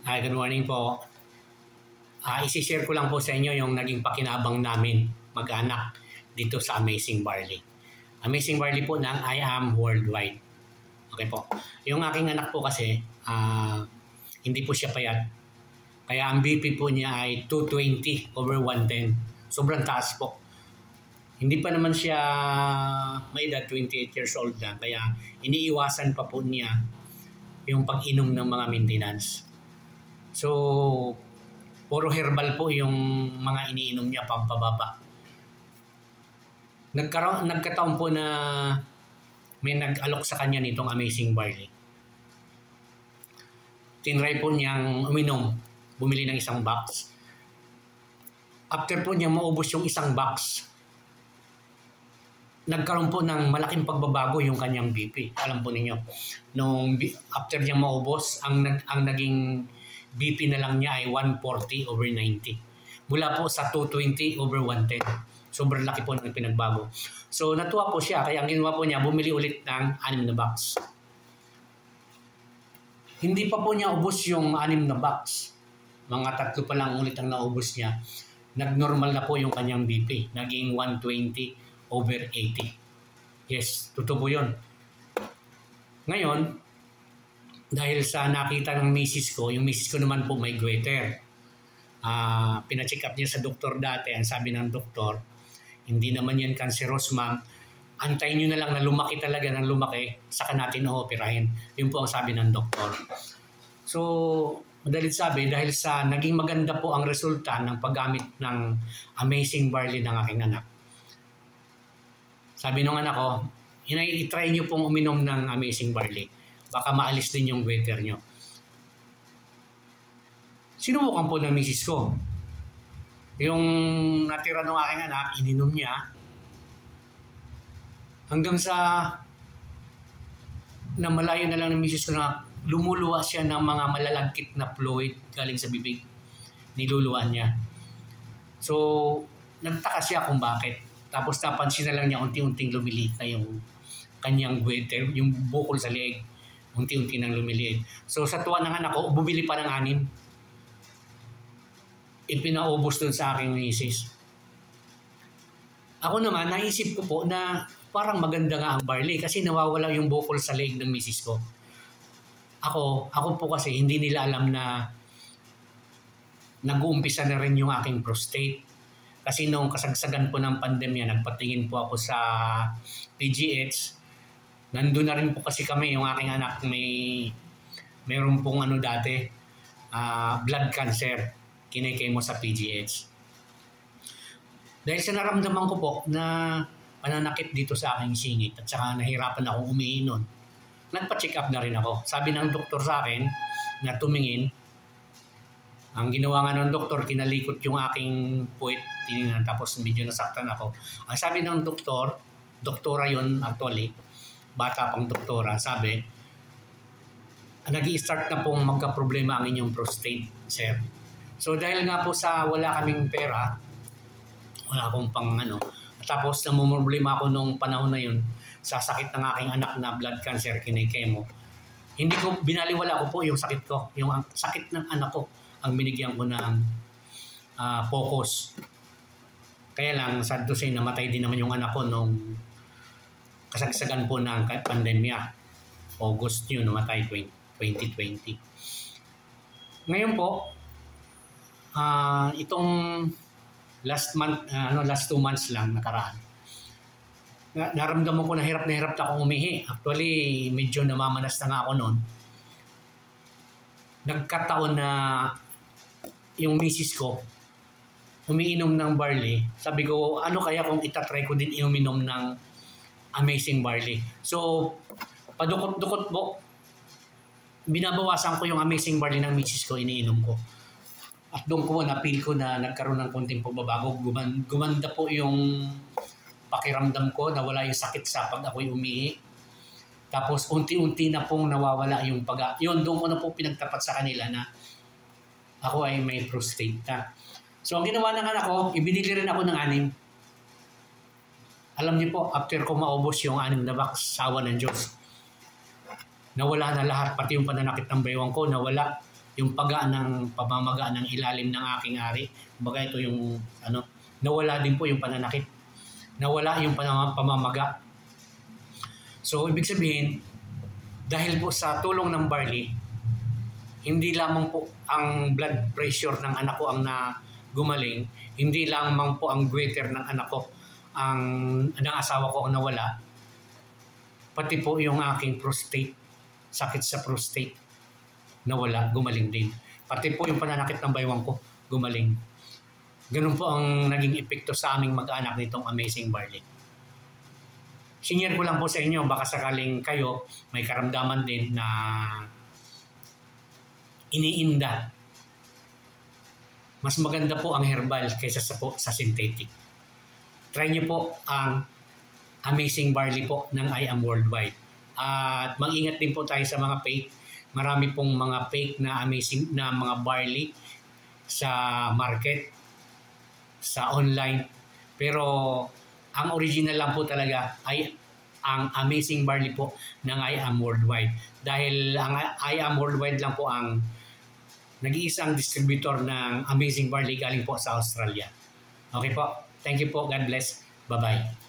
Hi, good morning po. Isi-share ko lang po sa inyo yung naging pakinabang namin mag-anak dito sa Amazing Barley. Amazing Barley po ng I Am Worldwide. Okay po. Yung aking anak po kasi, hindi po siya payat. Kaya ang BP po niya ay 220/110. Sobrang taas po. Hindi pa naman siya may edad, 28 years old na. Kaya iniiwasan pa po niya yung pag-inom ng mga maintenance. So, puro herbal po yung mga iniinom niya pampababa. Nagkataon po na may nag-alok sa kanya nitong Amazing Barley. Tinry po niyang uminom, bumili ng isang box. After po niya maubos yung isang box, nagkaroon po ng malaking pagbabago yung kanyang BP. Alam po ninyo, after niya maubos, ang naging BP na lang niya ay 140/90. Mula po sa 220/110. Sobrang laki po ng pinagbago. So natuwa po siya, kaya ang ginawa po niya, bumili ulit ng 6 na box. Hindi pa po niya ubos yung 6 na box. Mga 3 pa lang ulit ang naubos niya. Nag-normal na po yung kanyang BP. Naging 120/80. Yes, totoo po yun. Ngayon, dahil sa nakita ng misis ko, yung misis ko naman po may goiter. Pina-check up niya sa doktor dati. Ang sabi ng doktor, hindi naman yan cancerous, ma'am. Antayin nyo na lang na lumaki talaga ng lumaki, saka natin ooperahin. Yun po ang sabi ng doktor. So, madalit sabi, dahil sa naging maganda po ang resulta ng paggamit ng Amazing Barley ng aking anak. Sabi ng anak ko, i-try nyo pong uminom ng Amazing Barley. Baka maalis din yung goiter nyo. Sinubukan po ng misis ko. Yung natira ng aking anak, ininom niya. Hanggang sa namalayo na lang ng misis ko na lumuluwa siya ng mga malalagkit na fluid galing sa bibig. Niluluwa niya. So, nagtaka siya kung bakit. Tapos napansin na lang niya unti-unting lumiliit na yung kanyang goiter, yung bukol sa leeg. Unti-unti nang lumiliit. So sa tuwa ng anak ko, bumili pa ng 6. Ipinaubos dun sa aking misis. Ako naman, naisip ko po na parang maganda nga ang barley kasi nawawala yung bukol sa leeg ng misis ko. Ako po kasi hindi nila alam na nag-uumpisa na rin yung aking prostate. Kasi nung kasagsagan po ng pandemya, nagpatingin po ako sa PGH. Nandun na rin po kasi kami, yung aking anak mayroon pong dati, blood cancer, kinikemo sa PGH. Dahil sa naramdaman ko po na pananakit dito sa aking singit at saka nahirapan akong umiinom, nagpa-check up na rin ako. Sabi ng doktor sa akin na tumingin, ang ginawa nga ng doktor, kinalikot yung aking puwet, tinignan, tapos medyo nasaktan ako. Ang sabi ng doktora yun actually, bata pang doktora, sabi, nag-i-start na pong magka-problema ang inyong prostate, sir. So dahil nga po sa wala kaming pera, wala akong tapos namumroblema ako nung panahon na yun, sa sakit ng aking anak na blood cancer, kinikemo. Hindi ko, binaliwala ko po yung sakit ko, yung sakit ng anak ko, ang binigyan ko ng focus. Kaya lang, sad to say, namatay din naman yung anak ko nung kasagsagan po ng pandemya. August yun, namatay 2020. Ngayon po, itong last 2 months lang nakaraan, naramdaman ko na hirap akong umihi. Actually, medyo namamanas na nga ako noon. Nagkataon na yung misis ko umiinom ng barley. Sabi ko, ano kaya kung itatry ko din iuminom ng Amazing Barley. So, padukot-dukot po, binabawasan ko yung Amazing Barley ng misis ko, iniinom ko. At doon ko na-feel ko na nagkaroon ng konting pagbabago. Gumanda po yung pakiramdam ko, nawala yung sakit sa pag ako'y umihi. Tapos unti-unti na pong nawawala yung yun, doon ko na po pinagtapat sa kanila na ako ay may prostate na. So ang ginawa ng anak ko, ibinili rin ako ng 6. Alam niyo po, after ko maubos yung 6 na box, sawa ng Diyos. Nawala na lahat, pati yung pananakit ng baywang ko, nawala. yung pamamaga ng ilalim ng aking ari. Kumbaga ito yung nawala din po yung pananakit. Nawala yung pamamaga. So ibig sabihin, dahil po sa tulong ng barley, hindi lamang po ang blood pressure ng anak ko ang gumaling, hindi lamang po ang goiter ng anak ko ng asawa ko ang nawala, pati po yung aking prostate, sakit sa prostate, nawala, gumaling din. Pati po yung pananakit ng baywang ko, gumaling. Ganun po ang naging epekto sa aming mag-anak nitong Amazing Barley. Sinyer ko lang po sa inyo, baka sakaling kayo may karamdaman din na iniinda. Mas maganda po ang herbal kaysa sa synthetic. Try niyo po ang Amazing Barley po ng I Am Worldwide. At mag-ingat din po tayo sa mga fake. Marami pong mga fake na amazing na mga barley sa market, sa online. Pero ang original lang po talaga ay ang Amazing Barley po ng I Am Worldwide. Dahil ang I Am Worldwide lang po ang nag-iisang distributor ng Amazing Barley galing po sa Australia. Okay po. Thank you po. God bless. Bye-bye.